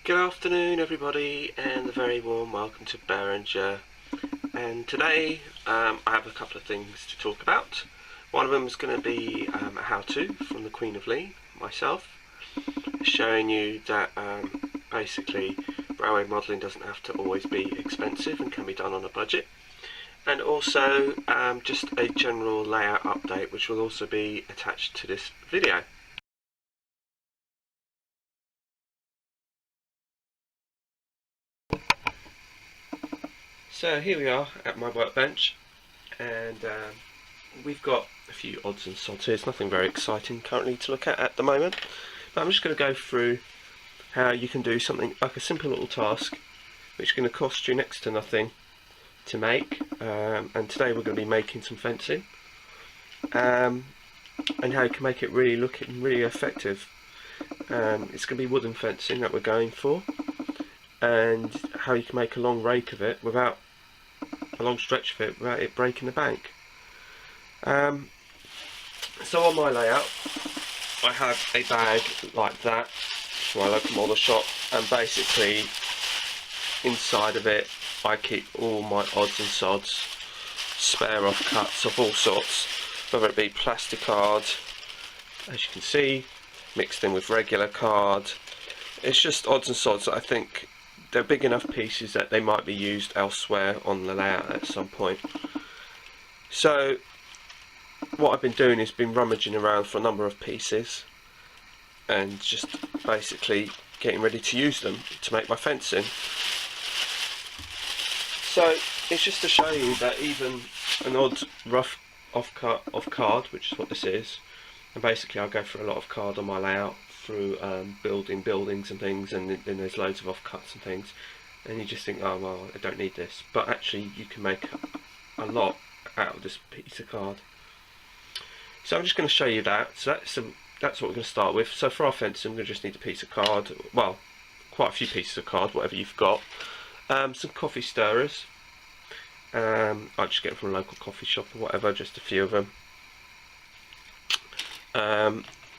Good afternoon everybody, and a very warm welcome to Behringer. And today I have a couple of things to talk about. One of them is going to be a how-to from the Queen of Lean, myself, showing you that basically railway modelling doesn't have to always be expensive and can be done on a budget. And also just a general layout update, which will also be attached to this video. So here we are at my workbench, and we've got a few odds and sods here. It's nothing very exciting currently to look at the moment, but I'm just going to go through how you can do something like a simple little task which is going to cost you next to nothing to make, and today we're going to be making some fencing, and how you can make it really look really effective. It's going to be wooden fencing that we're going for, and how you can make a long rake of it without a long stretch of it without it breaking the bank. So on my layout I have a bag like that from my local model shop, and basically inside of it I keep all my odds and sods, spare off cuts of all sorts, whether it be plastic card, as you can see, mixed in with regular card. It's just odds and sods that I think they're big enough pieces that they might be used elsewhere on the layout at some point. So what I've been doing is been rummaging around for a number of pieces and just basically getting ready to use them to make my fencing. So it's just to show you that even an odd rough offcut of card, which is what this is, and basically I'll go through a lot of card on my layout through building buildings and things, and then there's loads of offcuts and things, and you just think, oh well, I don't need this, but actually you can make a lot out of this piece of card. So I'm just going to show you that. So that's what we're going to start with. So for our fencing we're going to just need a piece of card, well, quite a few pieces of card, whatever you've got, some coffee stirrers. I'll just get them from a local coffee shop or whatever, just a few of them.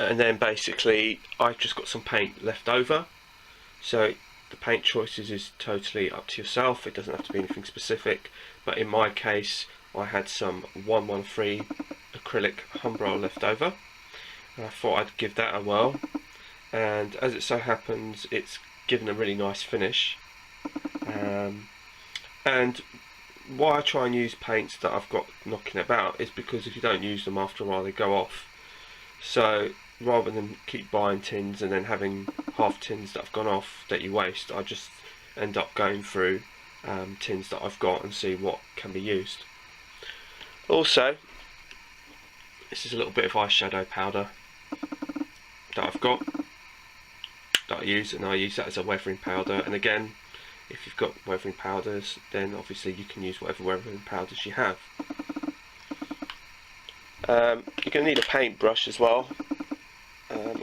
And then basically I've just got some paint left over, so the paint choices is totally up to yourself. It doesn't have to be anything specific, but in my case I had some 113 acrylic Humbrol left over, and I thought I'd give that a whirl, and as it so happens it's given a really nice finish. And why I try and use paints that I've got knocking about is because if you don't use them, after a while they go off. So rather than keep buying tins and then having half tins that have gone off that you waste, I just end up going through tins that I've got and see what can be used. Also, this is a little bit of eyeshadow powder that I've got that I use, and I use that as a weathering powder. And again, if you've got weathering powders, then obviously you can use whatever weathering powders you have. You're going to need a paintbrush as well.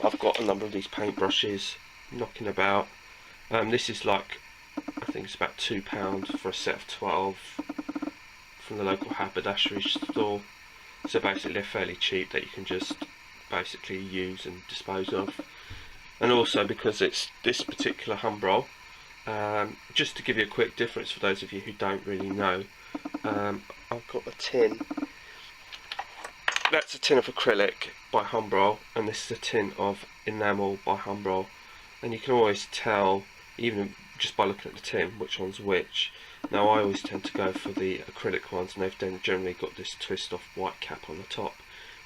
I've got a number of these paintbrushes knocking about. This is like, I think it's about £2 for a set of 12 from the local haberdashery store. So basically they're fairly cheap, that you can just basically use and dispose of. And also because it's this particular Humbrol, just to give you a quick difference for those of you who don't really know, I've got a tin. That's a tin of acrylic by Humbrol, and this is a tin of enamel by Humbrol, and you can always tell, even just by looking at the tin, which one's which. Now I always tend to go for the acrylic ones, and they've then generally got this twist off white cap on the top,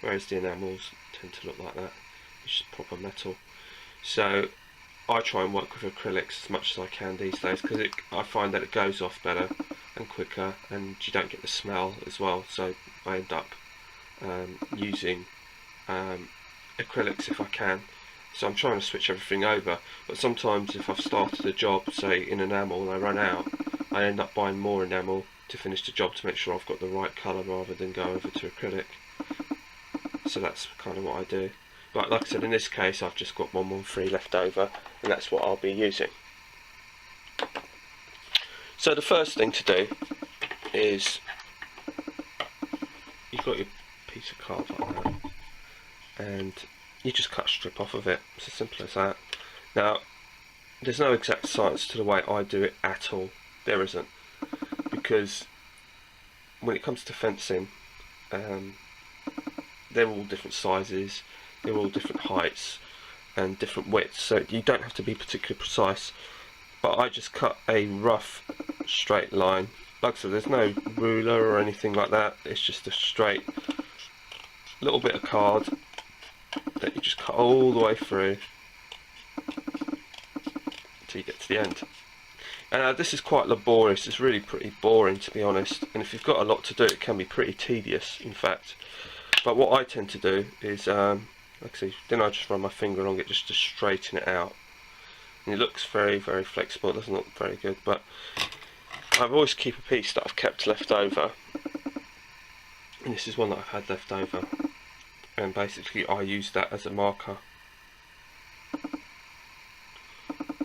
whereas the enamels tend to look like that. It's just proper metal. So I try and work with acrylics as much as I can these days, because I find that it goes off better and quicker, and you don't get the smell as well. So I end up using acrylics if I can. So I'm trying to switch everything over, but sometimes if I've started a job, say in enamel, and I run out, I end up buying more enamel to finish the job to make sure I've got the right colour rather than go over to acrylic. So that's kind of what I do. But like I said, in this case I've just got 113 left over, and that's what I'll be using. So the first thing to do is, you've got your piece of card like that, and you just cut a strip off of it. It's as simple as that. Now there's no exact science to the way I do it at all. There isn't, because when it comes to fencing, they're all different sizes, they're all different heights and different widths, so you don't have to be particularly precise. But I just cut a rough straight line. Like I said, there's no ruler or anything like that, it's just a straight little bit of card that you just cut all the way through until you get to the end. And this is quite laborious, it's really pretty boring, to be honest, and if you've got a lot to do it can be pretty tedious, in fact. But what I tend to do is, actually, then I just run my finger along it just to straighten it out. And it looks very, very flexible, it doesn't look very good, but I always keep a piece that I've kept left over. And this is one that I've had left over. And basically I use that as a marker.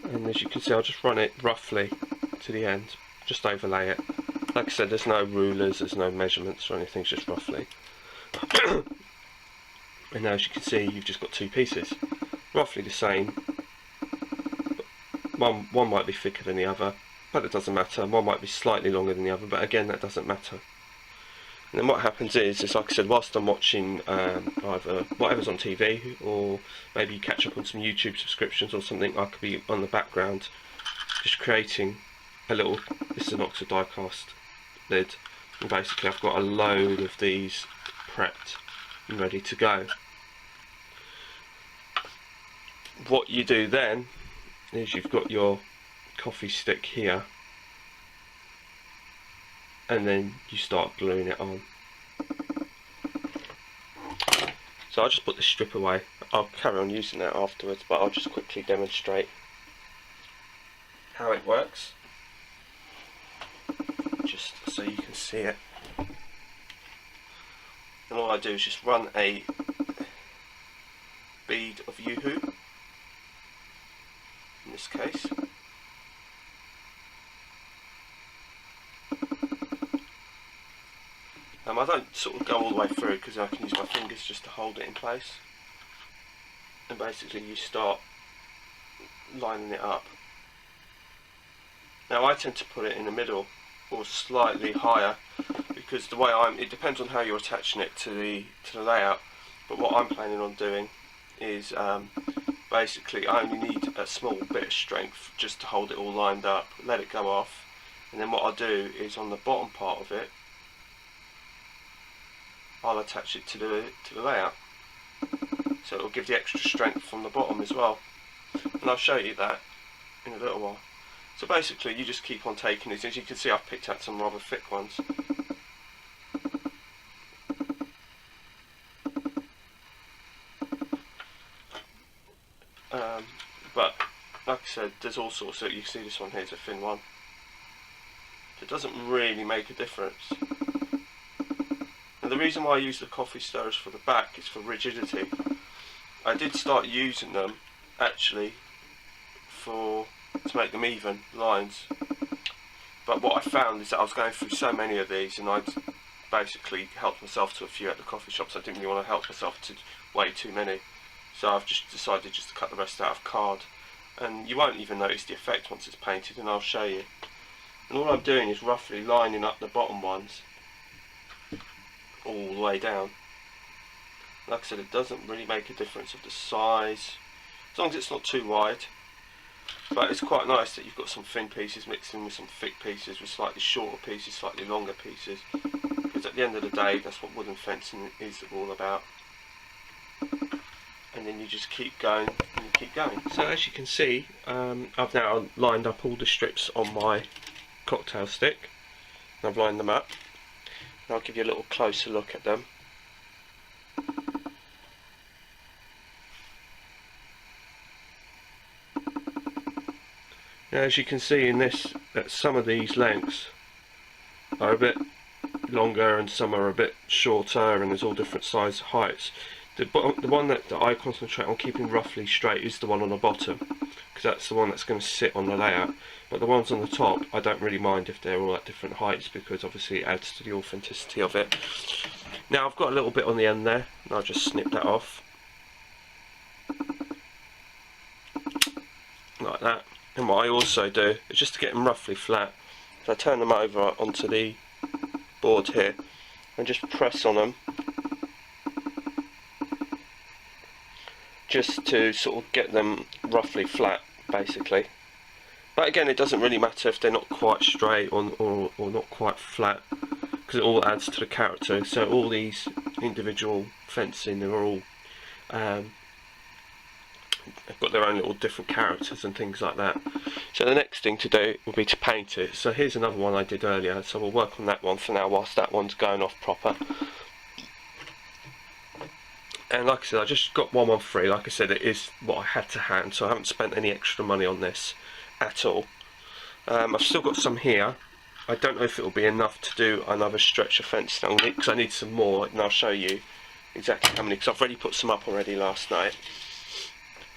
And as you can see, I'll just run it roughly to the end, just overlay it. Like I said, there's no rulers, there's no measurements or anything, it's just roughly. And now as you can see, you've just got two pieces, roughly the same. One might be thicker than the other, but it doesn't matter. One might be slightly longer than the other, but again, that doesn't matter. And then what happens is like I said, whilst I'm watching either whatever's on TV, or maybe catch up on some YouTube subscriptions or something, I could be on the background just creating a little, this is an Oxford die cast lid, and basically I've got a load of these prepped and ready to go. What you do then is you've got your coffee stick here, and then you start gluing it on. So I'll just put the strip away. I'll carry on using that afterwards, but I'll just quickly demonstrate how it works, just so you can see it. And all I do is just run a bead of Yoo-hoo, in this case. I don't sort of go all the way through because I can use my fingers just to hold it in place. And basically you start lining it up. Now I tend to put it in the middle or slightly higher, because the way it depends on how you're attaching it to the layout. But what I'm planning on doing is basically I only need a small bit of strength just to hold it all lined up, let it go off, and then what I'll do is on the bottom part of it I'll attach it to the layout, so it will give the extra strength from the bottom as well, and I'll show you that in a little while. So basically you just keep on taking these. As you can see, I've picked out some rather thick ones. But like I said, there's all sorts. So you can see this one here is a thin one. It doesn't really make a difference. The reason why I use the coffee stirrers for the back is for rigidity. I did start using them actually to make them even lines, but what I found is that I was going through so many of these, and I'd basically helped myself to a few at the coffee shops. I didn't really want to help myself to way too many, so I've just decided just to cut the rest out of card, and you won't even notice the effect once it's painted, and I'll show you. And all I'm doing is roughly lining up the bottom ones all the way down. Like I said, it doesn't really make a difference of the size, as long as it's not too wide. But it's quite nice that you've got some thin pieces mixed in with some thick pieces, with slightly shorter pieces, slightly longer pieces, because at the end of the day that's what wooden fencing is all about. And then you just keep going and you keep going. So as you can see, I've now lined up all the strips on my cocktail stick, and I've lined them up. I'll give you a little closer look at them. Now as you can see in this, that some of these lengths are a bit longer and some are a bit shorter, and there's all different size heights. The one that I concentrate on keeping roughly straight is the one on the bottom, because that's the one that's going to sit on the layout. But the ones on the top, I don't really mind if they're all at different heights, because obviously it adds to the authenticity of it. Now I've got a little bit on the end there, and I'll just snip that off. Like that. And what I also do is just to get them roughly flat, so I turn them over onto the board here and just press on them, just to sort of get them roughly flat basically. But again, it doesn't really matter if they're not quite straight or not quite flat, because it all adds to the character. So all these individual fencing, they're all they've got their own little different characters and things like that. So the next thing to do will be to paint it. So here's another one I did earlier, so we'll work on that one for now whilst that one's going off proper. And like I said, I just got 113. Like I said, it is what I had to hand, so I haven't spent any extra money on this at all. I've still got some here. I don't know if it will be enough to do another stretch of fence now, because I need some more, and I'll show you exactly how many, because I've already put some up already last night.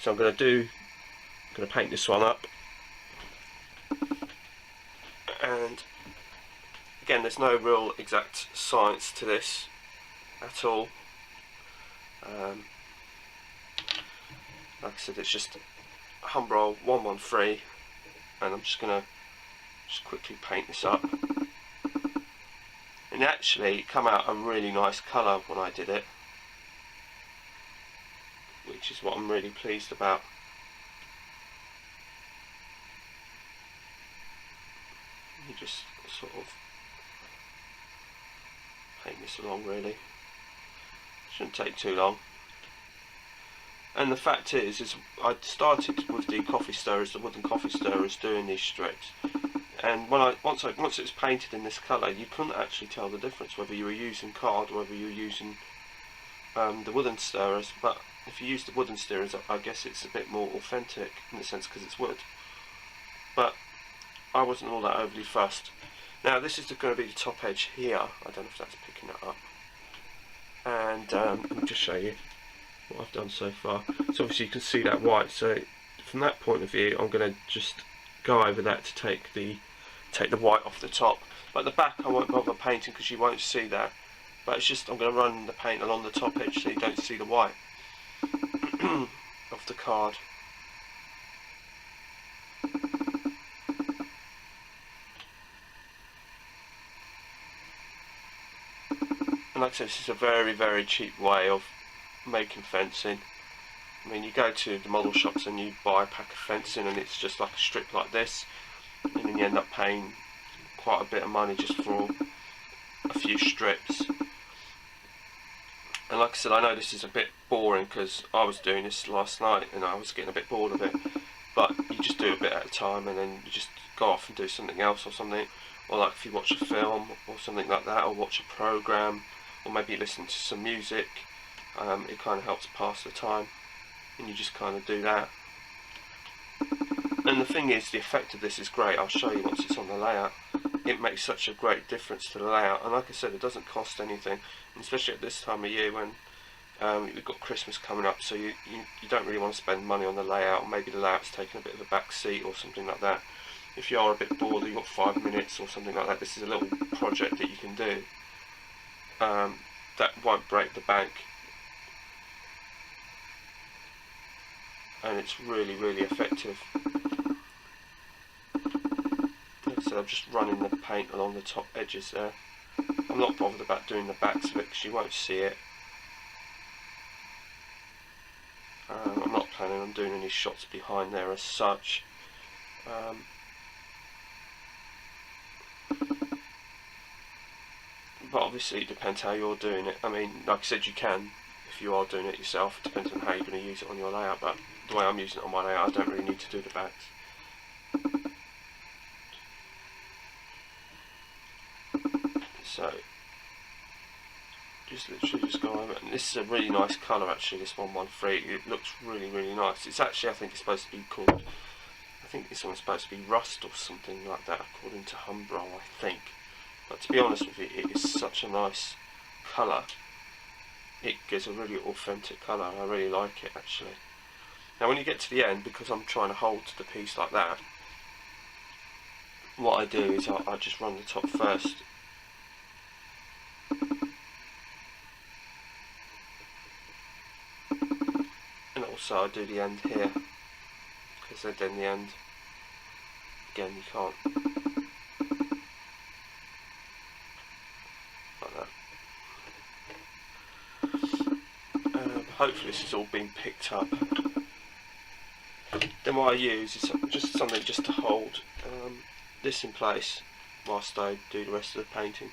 So I'm going to paint this one up. And again, there's no real exact science to this at all. Like I said, it's just Humbrol 113, and I'm just going to quickly paint this up. And actually it came out a really nice colour when I did it, which is what I'm really pleased about. You just sort of paint this along really. Shouldn't take too long. And the fact is I started with the coffee stirrers, the wooden coffee stirrers, doing these strips. And once it was painted in this colour, you couldn't actually tell the difference whether you were using card or whether you were using the wooden stirrers. But if you use the wooden stirrers, I guess it's a bit more authentic in the sense because it's wood. But I wasn't all that overly fussed. Now this is going to be the top edge here. I don't know if that's picking it up. And let me just show you what I've done so far. So obviously you can see that white. So from that point of view, I'm going to just go over that to take the white off the top. But the back I won't bother painting because you won't see that. But it's just I'm going to run the paint along the top edge so you don't see the white of the card. And like I said, this is a very, very cheap way of making fencing. I mean, you go to the model shops and you buy a pack of fencing and it's just like a strip like this, and then you end up paying quite a bit of money just for a few strips. And like I said, I know this is a bit boring because I was doing this last night and I was getting a bit bored of it, but you just do a bit at a time and then you just go off and do something else or something, or like if you watch a film or something like that, or watch a program, or maybe listen to some music. It kind of helps pass the time, and you just kind of do that. And the thing is, the effect of this is great. I'll show you once it's on the layout. It makes such a great difference to the layout, and like I said, it doesn't cost anything, and especially at this time of year when we've got Christmas coming up, so you don't really want to spend money on the layout, or maybe the layout's taking a bit of a back seat or something like that. If you are a bit bored, you've got 5 minutes or something like that, this is a little project that you can do that won't break the bank. And it's really, really effective. So I'm just running the paint along the top edges there. I'm not bothered about doing the backs of it because you won't see it. I'm not planning on doing any shots behind there as such. But obviously it depends how you're doing it. I mean, like I said, you can, if you are doing it yourself, it depends on how you're going to use it on your layout, but the way I'm using it on my layout, I don't really need to do the backs. So, just literally just go over it. And this is a really nice colour actually, this 113. It looks really, really nice. It's actually, I think it's supposed to be called, I think this one's supposed to be rust or something like that, according to Humbrol, I think. But to be honest with you, it is such a nice colour. It gives a really authentic colour, and I really like it actually. Now when you get to the end, because I'm trying to hold the piece like that, what I do is I just run the top first. And also I do the end here, because then the end again, you can't. Like that. Hopefully this has all been picked up. Then what I use is just something just to hold this in place whilst I do the rest of the painting.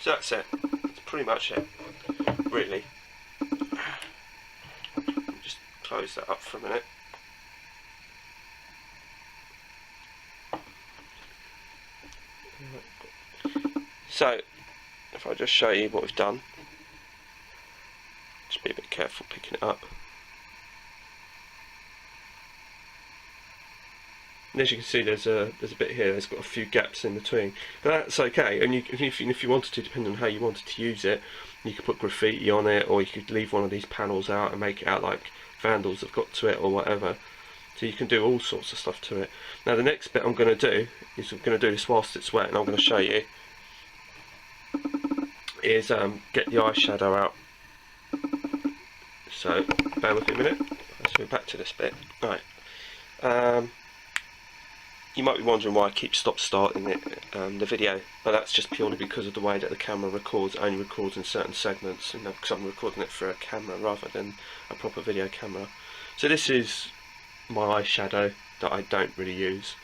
So that's it. That's pretty much it, really. Just close that up for a minute. So, if I just show you what we've done, just be a bit careful picking it up. And as you can see, there's a bit here. There's got a few gaps in between, but that's okay. And if you wanted to, depending on how you wanted to use it, you could put graffiti on it, or you could leave one of these panels out and make it out like vandals have got to it or whatever. So you can do all sorts of stuff to it. Now the next bit I'm going to do is I'm going to do this whilst it's wet, and I'm going to show you is get the eyeshadow out. So bear with me a minute. Let's go back to this bit. Right. You might be wondering why I keep stop-starting it, the video, but that's just purely because of the way that the camera records. It only records in certain segments, and because I'm recording it through a camera rather than a proper video camera. So this is my eyeshadow that I don't really use,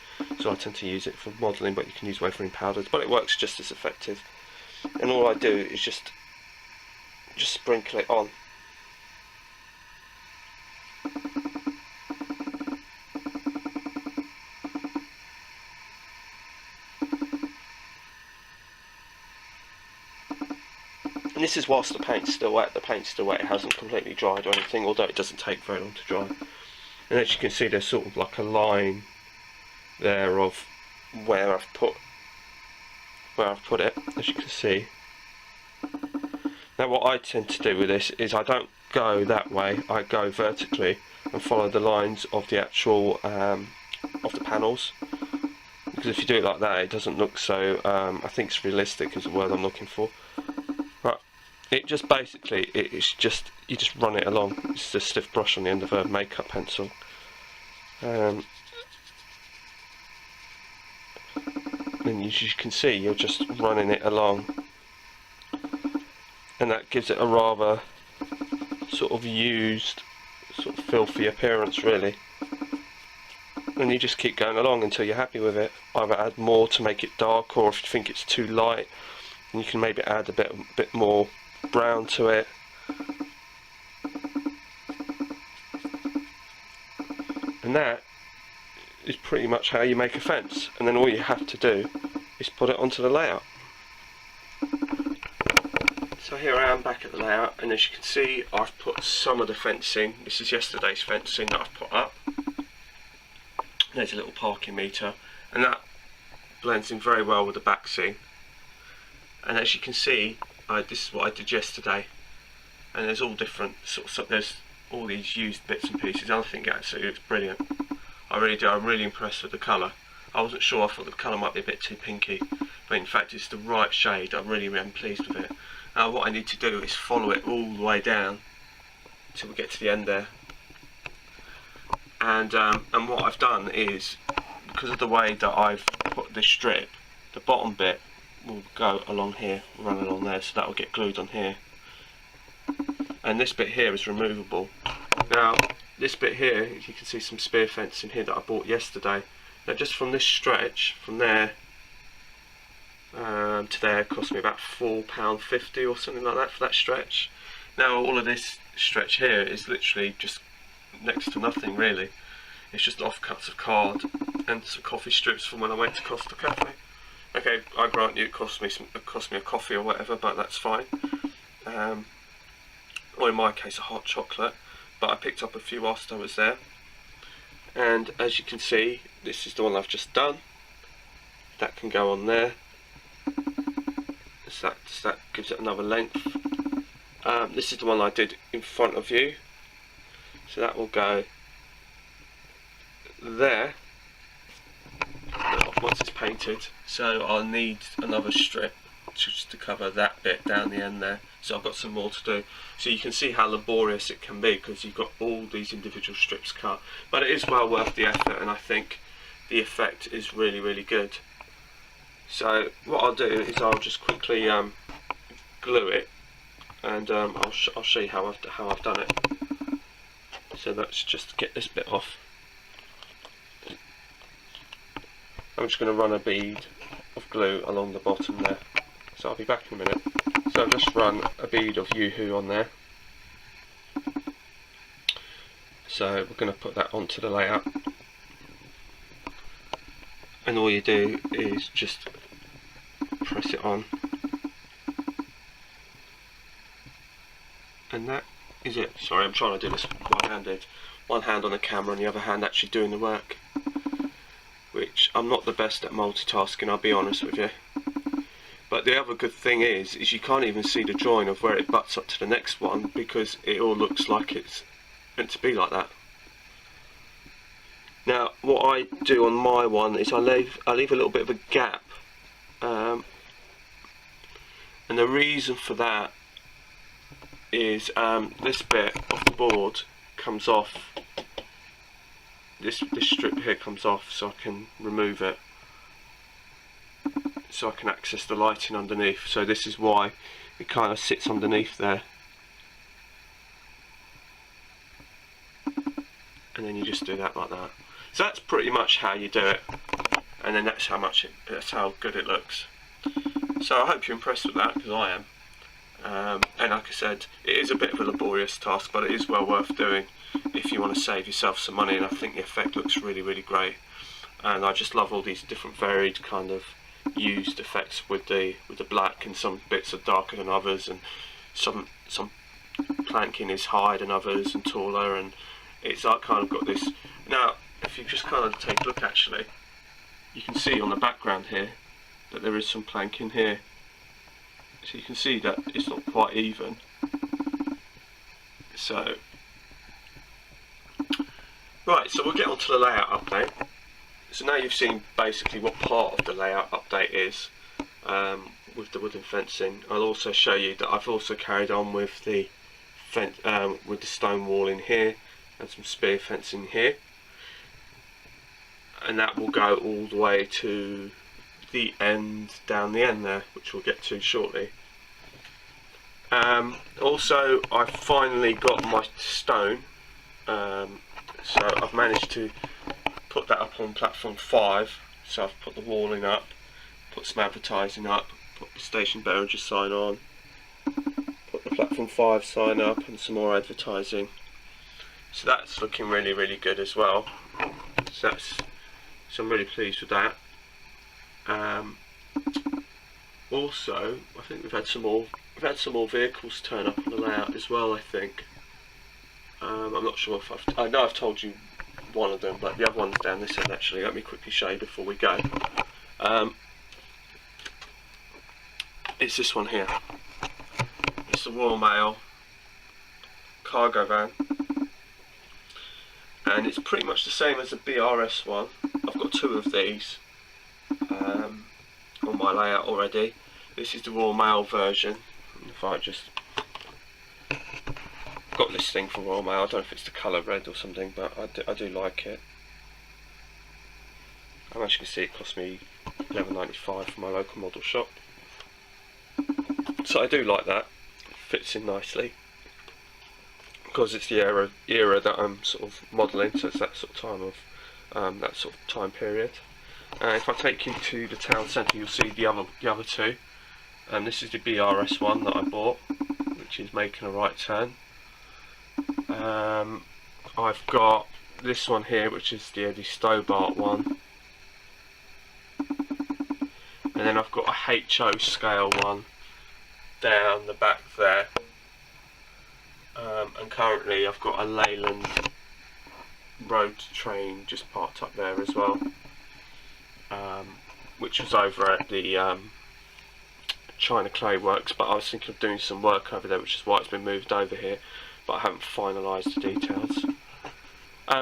so I tend to use it for modelling, but you can use wavering powders, but it works just as effective. And all I do is just sprinkle it on. And this is whilst the paint's still wet. The paint's still wet, it hasn't completely dried or anything, although it doesn't take very long to dry. And as you can see, there's sort of like a line there of where I've put it, as you can see. Now what I tend to do with this is I don't go that way, I go vertically and follow the lines of the actual of the panels, because if you do it like that, it doesn't look so I think it's realistic is the word I'm looking for. Right, it just basically it's just you just run it along. It's a stiff brush on the end of a makeup pencil. And as you can see, you're just running it along, and that gives it a rather sort of used, sort of filthy appearance, really. And you just keep going along until you're happy with it. Either add more to make it dark, or if you think it's too light, you can maybe add a bit more brown to it. And that is pretty much how you make a fence, and then all you have to do is put it onto the layout. So here I am back at the layout, and as you can see, I've put some of the fencing. This is yesterday's fencing that I've put up. There's a little parking meter, and that blends in very well with the back scene. And as you can see, this is what I did yesterday, and there's all different sorts of, there's all these used bits and pieces. I think actually it's brilliant. I really do. I'm really impressed with the colour. I wasn't sure, I thought the colour might be a bit too pinky, but in fact it's the right shade. I really am pleased with it. Now what I need to do is follow it all the way down until we get to the end there. And what I've done is, because of the way that I've put this strip, the bottom bit will go along here, run along there, so that will get glued on here. And this bit here is removable. Now this bit here, you can see some spear fencing here that I bought yesterday. Now just from this stretch, from there to there, cost me about £4.50 or something like that for that stretch. Now all of this stretch here is literally just next to nothing really. It's just offcuts of card and some coffee strips from when I went to Costa Cafe. Okay, I grant you it cost me a coffee or whatever, but that's fine. Or in my case a hot chocolate, but I picked up a few whilst I was there. And as you can see, this is the one I've just done. That can go on there. So that gives it another length. This is the one I did in front of you, so that will go there once it's painted. So I'll need another strip just to cover that bit down the end there, so I've got some more to do. So you can see how laborious it can be because you've got all these individual strips cut, but it is well worth the effort, and I think the effect is really good. So what I'll do is I'll just quickly glue it, and I'll show you how I've done it. So let's just get this bit off. I'm just going to run a bead of glue along the bottom there. So I'll be back in a minute. So I've just run a bead of Yoo-Hoo on there. So we're going to put that onto the layout. And all you do is just press it on. And that is it. Sorry, I'm trying to do this one-handed. One hand on the camera and the other hand actually doing the work. Which I'm not the best at multitasking, I'll be honest with you. But the other good thing is you can't even see the join of where it butts up to the next one, because it all looks like it's meant to be like that. Now what I do on my one is I leave a little bit of a gap, and the reason for that is this bit of the board comes off. This strip here comes off, so I can remove it, so I can access the lighting underneath. So this is why it kind of sits underneath there, and then you just do that like that. So that's pretty much how you do it, and then that's how good it looks. So I hope you're impressed with that, because I am. And like I said, it is a bit of a laborious task, but it is well worth doing if you want to save yourself some money, and I think the effect looks really great. And I just love all these different varied kind of used effects with the black, and some bits are darker than others, and some planking is higher than others and taller, and it's like kind of got this. Now if you just kind of take a look, actually you can see on the background here that there is some planking here, so you can see that it's not quite even. So right, so we'll get on to the layout update. So now you've seen basically what part of the layout update is, with the wooden fencing. I'll also show you that I've also carried on with the stone wall in here and some spear fencing here, and that will go all the way to the end, down the end there, which we'll get to shortly. Also I finally got my stone, so I've managed to put that up on platform 5. So I've put the walling up, put some advertising up, put the Station Behringer sign on, put the platform 5 sign up, and some more advertising. So that's looking really good as well. So I'm really pleased with that. Also, I think we've had some more vehicles turn up on the layout as well, I think. I'm not sure if I know I've told you one of them, but the other one's down this end actually. Let me quickly show you before we go. It's this one here. It's the Royal Mail cargo van, and it's pretty much the same as the BRS one. I've got 2 of these on my layout already. This is the Royal Mail version. If I just got this thing from Royal Mail, I don't know if it's the colour red or something, but I do like it. And as you can see, it cost me £11.95 from my local model shop. So I do like that. It fits in nicely, because it's the era that I'm sort of modelling, so it's that sort of time of that sort of time period. If I take you to the town centre, you'll see the other 2. This is the BRS one that I bought, which is making a right turn. I've got this one here, which is the Eddie Stobart one, and then I've got a HO scale one down the back there, and currently I've got a Leyland road train just parked up there as well, which was over at the China Clay Works, but I was thinking of doing some work over there, which is why it's been moved over here, but I haven't finalised the details.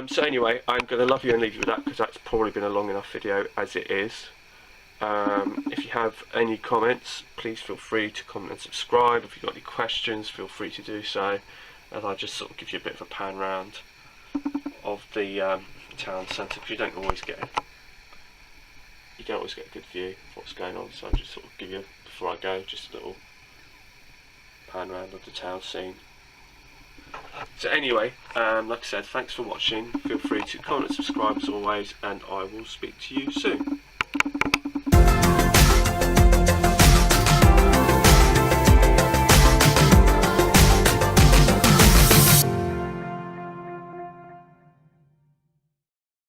So anyway, I'm going to love you and leave you with that, because that's probably been a long enough video as it is. If you have any comments, please feel free to comment and subscribe. If you've got any questions, feel free to do so, and I'll just sort of give you a bit of a pan round of the town centre, because you don't always get a good view of what's going on, so I'll just sort of give you, before I go, just a little pan round of the town scene. So anyway, like I said, thanks for watching. Feel free to comment and subscribe as always, and I will speak to you soon.